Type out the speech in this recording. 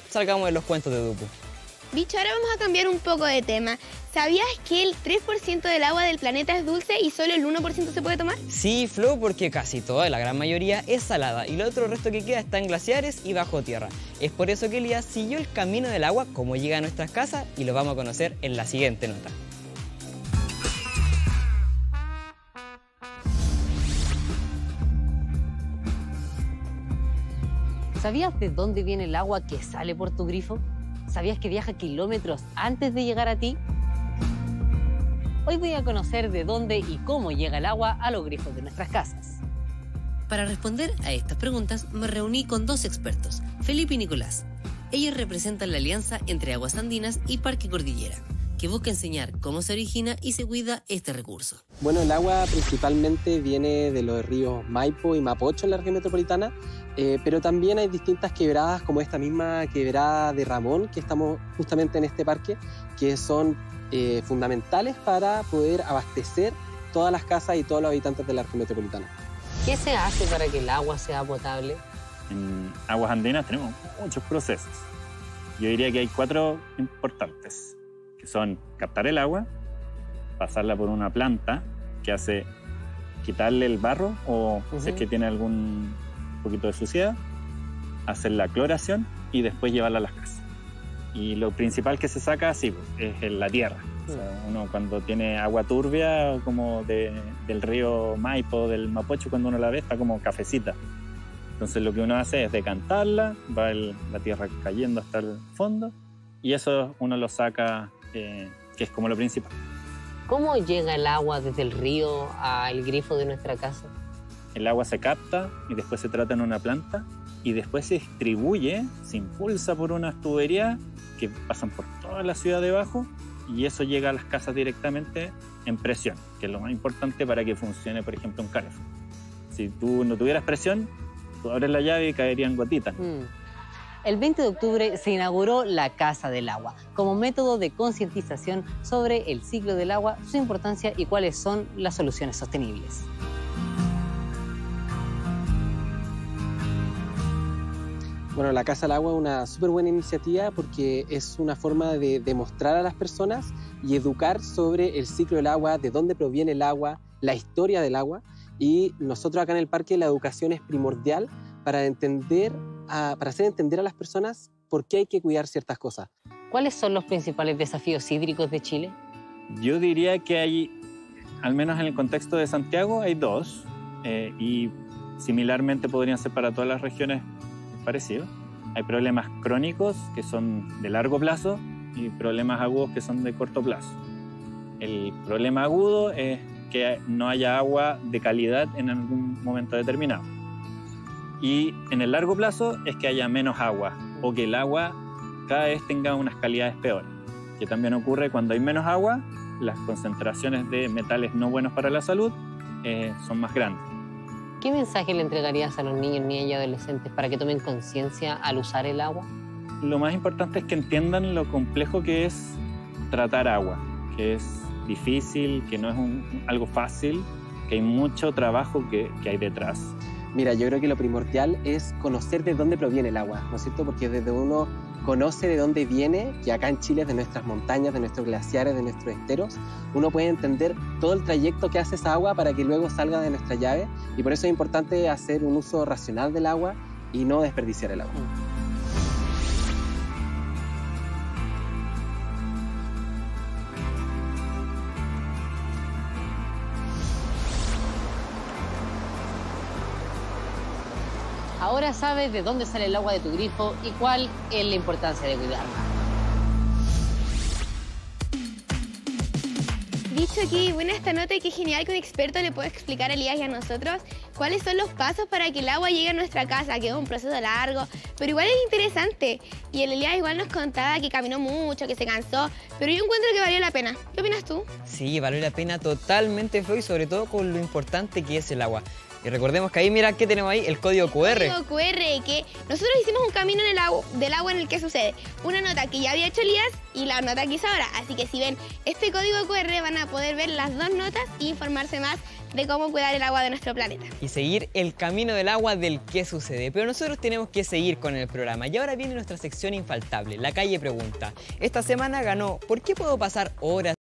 salgamos de los cuentos de Dupu. Bicho, ahora vamos a cambiar un poco de tema. ¿Sabías que el 3% del agua del planeta es dulce y solo el 1% se puede tomar? Sí, Flo, porque casi toda, la gran mayoría, es salada y el otro resto que queda está en glaciares y bajo tierra. Es por eso que Elías siguió el camino del agua, cómo llega a nuestras casas, y lo vamos a conocer en la siguiente nota. ¿Sabías de dónde viene el agua que sale por tu grifo? ¿Sabías que viaja kilómetros antes de llegar a ti? Hoy voy a conocer de dónde y cómo llega el agua a los grifos de nuestras casas. Para responder a estas preguntas me reuní con dos expertos, Felipe y Nicolás. Ellos representan la alianza entre Aguas Andinas y Parque Cordillera, que busca enseñar cómo se origina y se cuida este recurso. Bueno, el agua principalmente viene de los ríos Maipo y Mapocho en la región metropolitana, pero también hay distintas quebradas, como esta misma quebrada de Ramón, que estamos justamente en este parque, que son fundamentales para poder abastecer todas las casas y todos los habitantes de la región metropolitana. ¿Qué se hace para que el agua sea potable? En Aguas Andinas tenemos muchos procesos. Yo diría que hay 4 importantes, que son captar el agua, pasarla por una planta que hace quitarle el barro o si es que tiene algún poquito de suciedad, hacer la cloración y después llevarla a las casas. Y lo principal que se saca, sí, es la tierra. O sea, uno cuando tiene agua turbia, como del río Maipo, del Mapocho, cuando uno la ve, está como cafecita. Entonces lo que uno hace es decantarla, va la tierra cayendo hasta el fondo, y eso uno lo saca, que es como lo principal. ¿Cómo llega el agua desde el río al grifo de nuestra casa? El agua se capta y después se trata en una planta y después se distribuye, se impulsa por unas tuberías que pasan por toda la ciudad debajo y eso llega a las casas directamente en presión, que es lo más importante para que funcione, por ejemplo, un calefón. Si tú no tuvieras presión, tú abres la llave y caerían gotitas. El 20 de octubre se inauguró la Casa del Agua como método de concientización sobre el ciclo del agua, su importancia y cuáles son las soluciones sostenibles. Bueno, la Casa del Agua es una súper buena iniciativa porque es una forma de demostrar a las personas y educar sobre el ciclo del agua, de dónde proviene el agua, la historia del agua. Y nosotros acá en el parque la educación es primordial para hacer entender a las personas por qué hay que cuidar ciertas cosas. ¿Cuáles son los principales desafíos hídricos de Chile? Yo diría que hay, al menos en el contexto de Santiago, hay 2 y similarmente podrían ser para todas las regiones parecidos. Hay problemas crónicos que son de largo plazo y problemas agudos que son de corto plazo. El problema agudo es que no haya agua de calidad en algún momento determinado. Y en el largo plazo es que haya menos agua o que el agua cada vez tenga unas calidades peores. Que también ocurre cuando hay menos agua, las concentraciones de metales no buenos para la salud son más grandes. ¿Qué mensaje le entregarías a los niños, niñas y adolescentes para que tomen conciencia al usar el agua? Lo más importante es que entiendan lo complejo que es tratar agua, que es difícil, que no es algo fácil, que hay mucho trabajo que hay detrás. Mira, yo creo que lo primordial es conocer de dónde proviene el agua, ¿no es cierto? Porque desde uno conoce de dónde viene, que acá en Chile es de nuestras montañas, de nuestros glaciares, de nuestros esteros, uno puede entender todo el trayecto que hace esa agua para que luego salga de nuestra llave, y por eso es importante hacer un uso racional del agua y no desperdiciar el agua. Ahora sabes de dónde sale el agua de tu grifo y cuál es la importancia de cuidarla. Dicho aquí, buena esta nota y qué genial que un experto le pueda explicar a Elías y a nosotros cuáles son los pasos para que el agua llegue a nuestra casa, que es un proceso largo, pero igual es interesante. Y el Elías igual nos contaba que caminó mucho, que se cansó, pero yo encuentro que valió la pena. ¿Qué opinas tú? Sí, valió la pena totalmente, Flo, y sobre todo con lo importante que es el agua. Y recordemos que ahí, mira, ¿qué tenemos ahí? El código QR. Código QR, que nosotros hicimos un camino en del agua en el que sucede una nota que ya había hecho Elías y la nota que hizo ahora. Así que si ven este código QR van a poder ver las dos notas e informarse más de cómo cuidar el agua de nuestro planeta. Y seguir el camino del agua del qué sucede. Pero nosotros tenemos que seguir con el programa. Y ahora viene nuestra sección infaltable, La Calle Pregunta. Esta semana ganó ¿por qué puedo pasar horas